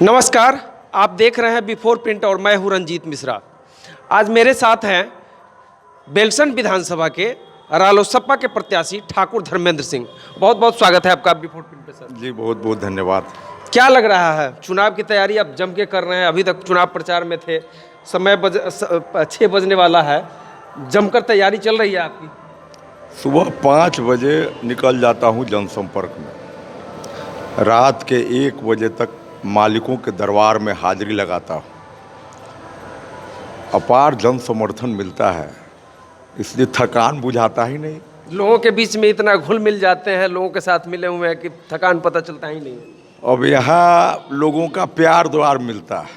नमस्कार, आप देख रहे हैं बिफोर प्रिंट और मैं हूं रंजीत मिश्रा। आज मेरे साथ हैं बेलसन विधानसभा के रालोसपा के प्रत्याशी ठाकुर धर्मेंद्र सिंह। बहुत बहुत स्वागत है आपका बिफोर प्रिंट पे सर। जी बहुत बहुत धन्यवाद। क्या लग रहा है, चुनाव की तैयारी आप जम के कर रहे हैं? अभी तक चुनाव प्रचार में थे, समय 6 बजने वाला है, जमकर तैयारी चल रही है आपकी? सुबह 5 बजे निकल जाता हूँ जनसंपर्क में, रात के 1 बजे तक मालिकों के दरबार में हाजिरी लगाता हूँ। अपार जन समर्थन मिलता है, इसलिए थकान बुझाता ही नहीं। लोगों के बीच में इतना घुल मिल जाते हैं, लोगों के साथ मिले हुए हैं कि थकान पता चलता ही नहीं है। अब यहाँ लोगों का प्यार द्वार मिलता है।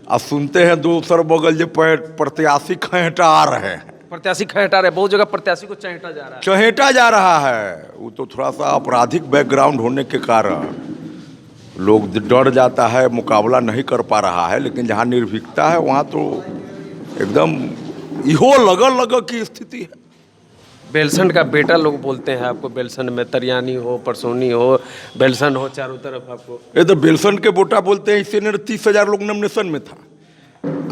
अब सुनते हैं दूसर बगल जो प्रत्याशी खहेटा आ रहे हैं, प्रत्याशी खहेटा रहे, बहुत जगह प्रत्याशी को चहेटा जा रहा है। चहेटा जा रहा है। वो तो थोड़ा सा आपराधिक बैकग्राउंड होने के कारण लोग डर जाता है, मुकाबला नहीं कर पा रहा है। लेकिन जहाँ निर्भीकता है वहाँ तो एकदम इहो लग की स्थिति है। बेलसन का बेटा लोग बोलते हैं आपको, बेलसन में तरियानी हो, परसोनी हो, बेलसन हो, चारों तरफ आपको। ये तो बेलसन के बेटा बोलते हैं। इससे 30,000 लोग नॉमिनेशन में था।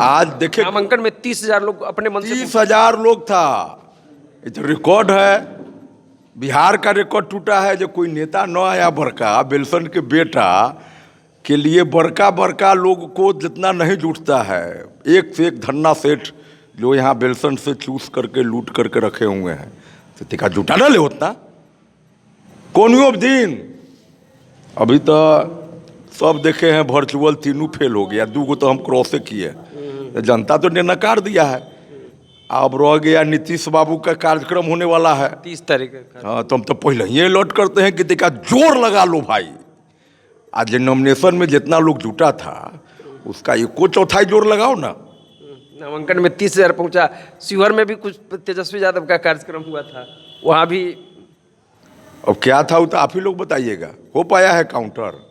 आज देखे नामांकन में 30,000 लोग अपने मन से 30,000 लोग था। ये तो रिकॉर्ड है, बिहार का रिकॉर्ड टूटा है। जो कोई नेता न आया बड़का, बेलसन के बेटा के लिए बड़का लोग को जितना नहीं जुटता है। एक से एक धन्ना सेठ जो यहाँ बेलसन से चूस करके लूट करके रखे हुए हैं, तो टिका जुटा ना ले उतना कोनियों दिन। अभी तो सब देखे हैं वर्चुअल, तीनों फेल हो गया, 2 तो हम क्रॉसे किए। जनता तो ने नकार दिया है। अब रह गया नीतीश बाबू का कार्यक्रम होने वाला है 30 तारीख। हाँ, तो हम तो पहले ही अलर्ट करते हैं कि देखा जोर लगा लो भाई। आज नॉमिनेशन में जितना लोग जुटा था उसका 1/4 जोर लगाओ ना। नामांकन में 30,000 पहुंचा। शिवहर में भी कुछ तेजस्वी यादव का कार्यक्रम हुआ था, वहां भी। अब क्या था वो तो आप ही लोग बताइएगा। हो पाया है काउंटर?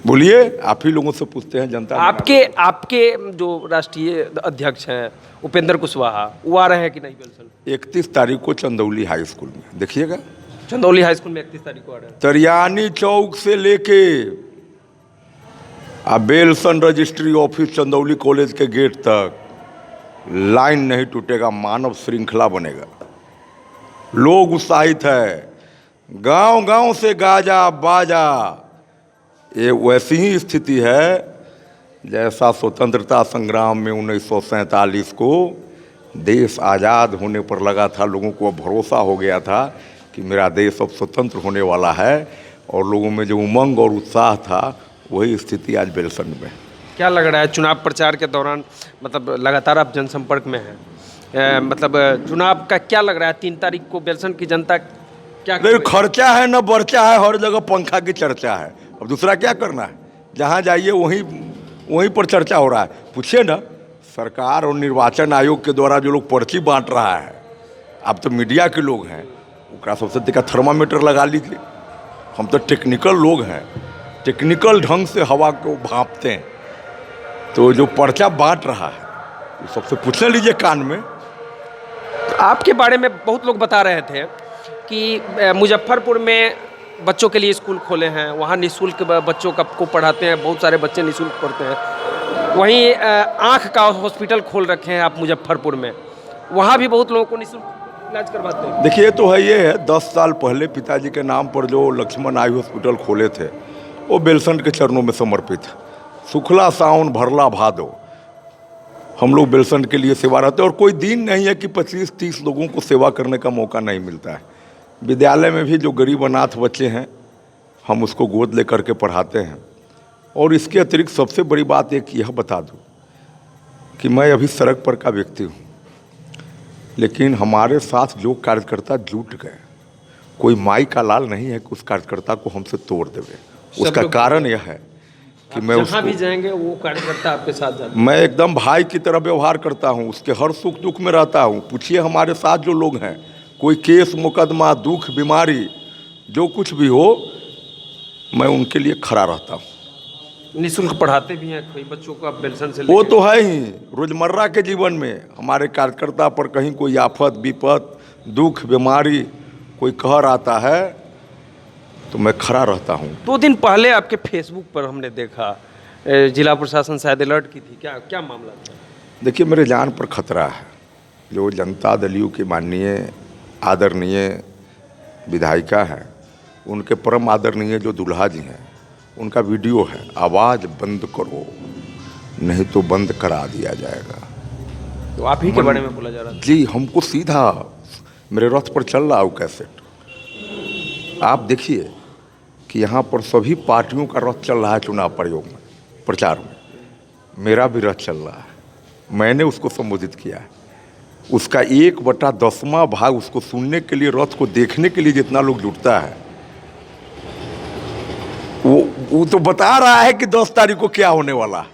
बोलिए, आप ही लोगों से पूछते हैं जनता। आपके जो राष्ट्रीय अध्यक्ष हैं उपेंद्र कुशवाहा, वो आ रहे हैं कि नहीं बेलसन? 31 तारीख को चंदौली हाई स्कूल में, देखिएगा। चंदौली हाई स्कूल में 31 तारीख को आ रहे हैं। तरियानी चौक से लेके बेलसन रजिस्ट्री ऑफिस चंदौली कॉलेज के गेट तक लाइन नहीं टूटेगा, मानव श्रृंखला बनेगा। लोग उत्साहित है, गांव से गाजा बाजा। ये वैसी ही स्थिति है जैसा स्वतंत्रता संग्राम में 1947 को देश आज़ाद होने पर लगा था। लोगों को अब भरोसा हो गया था कि मेरा देश अब स्वतंत्र होने वाला है, और लोगों में जो उमंग और उत्साह था, वही स्थिति आज बेलसन में। क्या लग रहा है चुनाव प्रचार के दौरान, मतलब लगातार आप जनसंपर्क में हैं, मतलब चुनाव का क्या लग रहा है? 3 तारीख को बेलसन की जनता क्या खर्चा है न बर्चा है, हर जगह पंखा की चर्चा है। अब दूसरा क्या करना है? जहाँ जाइए वहीं पर चर्चा हो रहा है। पूछिए ना, सरकार और निर्वाचन आयोग के द्वारा जो लोग पर्ची बांट रहा है, अब तो मीडिया के लोग हैं, उसका सबसे देखा थर्मामीटर लगा लीजिए। हम तो टेक्निकल लोग हैं, टेक्निकल ढंग से हवा को भांपते हैं। तो जो पर्चा बांट रहा है वो सबसे पूछ लीजिए कान में। आपके बारे में बहुत लोग बता रहे थे कि मुजफ्फरपुर में बच्चों के लिए स्कूल खोले हैं, वहाँ निःशुल्क बच्चों को पढ़ाते हैं, बहुत सारे बच्चे निःशुल्क पढ़ते हैं। वहीं आँख का हॉस्पिटल खोल रखे हैं आप मुजफ्फरपुर में, वहाँ भी बहुत लोगों को निःशुल्क इलाज करवाते हैं। देखिए, तो है ये है, 10 साल पहले पिताजी के नाम पर जो लक्ष्मण आई हॉस्पिटल खोले थे, वो बेलसन के चरणों में समर्पित है। सुखला सावन भरला भादो, हम लोग बेलसन के लिए सेवारत है। और कोई दिन नहीं है कि 25-30 लोगों को सेवा करने का मौका नहीं मिलता है। विद्यालय में भी जो गरीब अनाथ बच्चे हैं, हम उसको गोद लेकर के पढ़ाते हैं। और इसके अतिरिक्त सबसे बड़ी बात एक यह बता दूं कि मैं अभी सड़क पर का व्यक्ति हूँ, लेकिन हमारे साथ जो कार्यकर्ता जुट गए, कोई माई का लाल नहीं है कि उस कार्यकर्ता को हमसे तोड़ देवे। उसका कारण यह है कि मैं जहाँ भी जाएंगे वो कार्यकर्ता आपके साथ जाते हैं। मैं एकदम भाई की तरह व्यवहार करता हूँ, उसके हर सुख दुख में रहता हूँ। पूछिए हमारे साथ जो लोग हैं, कोई केस मुकदमा, दुख बीमारी, जो कुछ भी हो, मैं उनके लिए खड़ा रहता हूँ। निःशुल्क पढ़ाते भी हैं कोई बच्चों को आप बेलसन से? वो तो है ही, रोजमर्रा के जीवन में हमारे कार्यकर्ता पर कहीं कोई आफत विपत, दुख बीमारी, कोई कहर आता है तो मैं खड़ा रहता हूँ। 2 दिन पहले आपके फेसबुक पर हमने देखा जिला प्रशासन शायद अलर्ट की थी, क्या क्या मामला था? देखिए, मेरे जान पर खतरा है। जो जनता दल यू की माननीय आदरणीय विधायिका है, उनके परम आदरणीय जो दूल्हा जी हैं, उनका वीडियो है। आवाज़ बंद करो नहीं तो बंद करा दिया जाएगा। तो आप ही के बारे में बोला जा रहा था? जी, हमको सीधा मेरे रथ पर चल रहा है वो कैसेट। आप देखिए कि यहाँ पर सभी पार्टियों का रथ चल रहा है चुनाव प्रयोग में, प्रचार में। मेरा भी रथ चल रहा है, मैंने उसको संबोधित किया है। उसका 1/10वां भाग उसको सुनने के लिए, रथ को देखने के लिए जितना लोग जुटता है, वो तो बता रहा है कि 10 तारीख को क्या होने वाला है।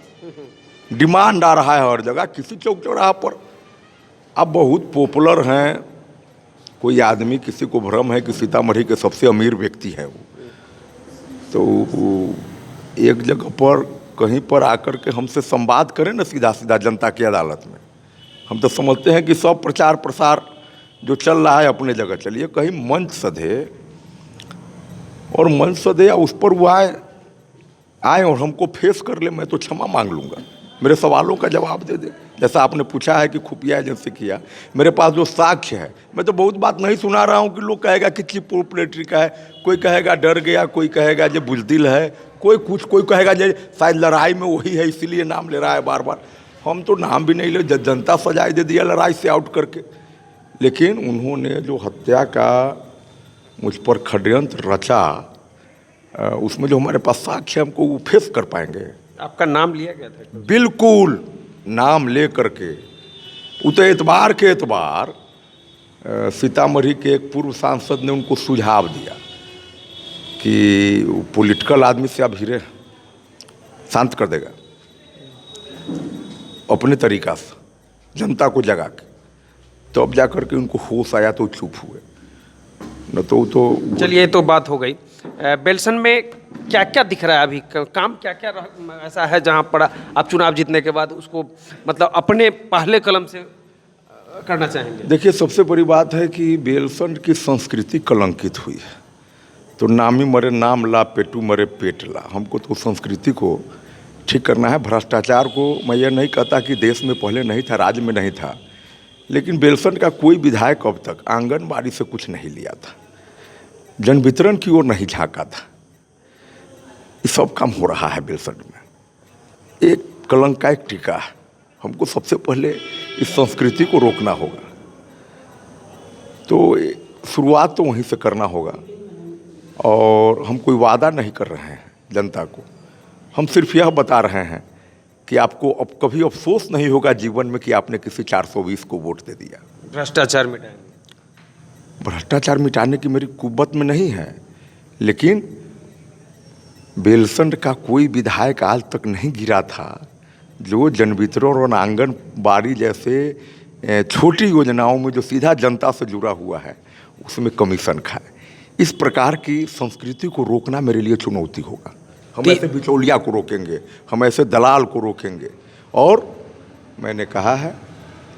डिमांड आ रहा है हर जगह, किसी चौक चौराहा पर। अब बहुत पॉपुलर हैं, कोई आदमी, किसी को भ्रम है कि सीतामढ़ी के सबसे अमीर व्यक्ति है वो, तो एक जगह पर कहीं पर आकर के हमसे संवाद करें ना सीधा सीधा जनता की अदालत में। हम तो समझते हैं कि सब प्रचार प्रसार जो चल रहा है अपने जगह चलिए, कहीं मंच सधे और मंच सधे या उस पर वो आए और हमको फेस कर ले, मैं तो क्षमा मांग लूँगा, मेरे सवालों का जवाब दे दे। जैसा आपने पूछा है कि खुफिया एजेंसी किया, मेरे पास जो साक्ष्य है, मैं तो बहुत बात नहीं सुना रहा हूँ कि लोग कहेगा कि चीफ पोलिट्री का है, कोई कहेगा डर गया, कोई कहेगा जो बुजदिल है, कोई कुछ, कोई कहेगा जो शायद लड़ाई में वही है इसीलिए नाम ले रहा है बार बार। हम तो नाम भी नहीं ले, जनता सजाए दे दिया लड़ाई से आउट करके। लेकिन उन्होंने जो हत्या का मुझ पर षड्यंत्र रचा, उसमें जो हमारे पास साक्ष्य हमको वो फेस कर पाएंगे। आपका नाम लिया गया था? बिल्कुल, नाम ले करके। उस एतबार के एतबार सीतामढ़ी के एक पूर्व सांसद ने उनको सुझाव दिया कि पॉलिटिकल आदमी से आप हीरे शांत कर देगा अपने तरीका से, जनता को जगा के। तो अब जाकर के उनको होश आया तो चुप हुए, न तो चलिए, तो बात हो गई। बेलसन में क्या क्या दिख रहा है अभी, काम क्या क्या ऐसा है जहां पर आप चुनाव जीतने के बाद उसको मतलब अपने पहले कलम से करना चाहेंगे? देखिए, सबसे बड़ी बात है कि बेलसन की संस्कृति कलंकित हुई है। तो नामी मरे नाम ला, पेटू मरे पेट ला। हमको तो संस्कृति को ठीक करना है। भ्रष्टाचार को मैं ये नहीं कहता कि देश में पहले नहीं था, राज्य में नहीं था, लेकिन बेलसन का कोई विधायक अब तक आंगनबाड़ी से कुछ नहीं लिया था, जन वितरण की ओर नहीं झांका था। ये सब काम हो रहा है बेलसन में। एक कलंक का एक टीका है। हमको सबसे पहले इस संस्कृति को रोकना होगा, तो शुरुआत तो वहीं से करना होगा। और हम कोई वादा नहीं कर रहे हैं जनता को, हम सिर्फ यह बता रहे हैं कि आपको अब कभी अफसोस नहीं होगा जीवन में कि आपने किसी 420 को वोट दे दिया। भ्रष्टाचार मिटाएंगे। भ्रष्टाचार मिटाने की मेरी कुव्वत में नहीं है, लेकिन बेलसन का कोई विधायक आज तक नहीं गिरा था जो जन वितरण और आंगनबाड़ी जैसे छोटी योजनाओं में जो सीधा जनता से जुड़ा हुआ है उसमें कमीशन खाए। इस प्रकार की संस्कृति को रोकना मेरे लिए चुनौती होगा। हम ऐसे बिचौलिया को रोकेंगे, हम ऐसे दलाल को रोकेंगे। और मैंने कहा है,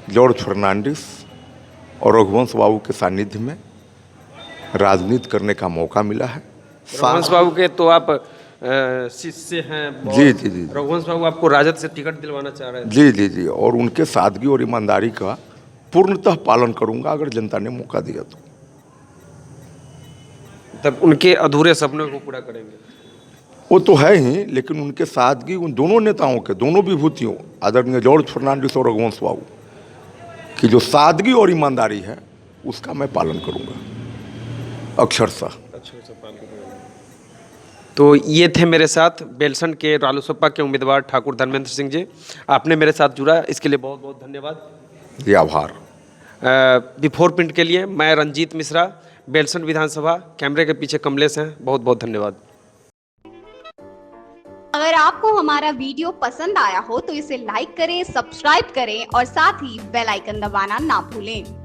जॉर्ज फर्नांडिस और रघुवंश बाबू के सानिध्य में राजनीति करने का मौका मिला है। रघुवंश बाबू के तो आप शिष्य हैं। जी जी जी। रघुवंश बाबू आपको राजद से टिकट दिलवाना चाह रहे हैं? जी जी जी। और उनके सादगी और ईमानदारी का पूर्णतः पालन करूंगा अगर जनता ने मौका दिया तो। तब उनके अधूरे सपनों को पूरा करेंगे? वो तो है ही, लेकिन उनके सादगी, उन दोनों नेताओं के, दोनों विभूतियों, आदरणीय जॉर्ज फर्नांडिस और रघुवंश बाबू की जो सादगी और ईमानदारी है उसका मैं पालन करूंगा अक्षरशः। तो ये थे मेरे साथ बेलसन के रालोसपा के उम्मीदवार ठाकुर धर्मेंद्र सिंह जी। आपने मेरे साथ जुड़ा, इसके लिए बहुत बहुत धन्यवाद। जी आभार। बिफोर प्रिंट के लिए मैं रंजीत मिश्रा, बेलसन विधानसभा, कैमरे के पीछे कमलेश हैं। बहुत बहुत धन्यवाद। अगर आपको हमारा वीडियो पसंद आया हो तो इसे लाइक करें, सब्सक्राइब करें और साथ ही बेल आइकन दबाना ना भूलें।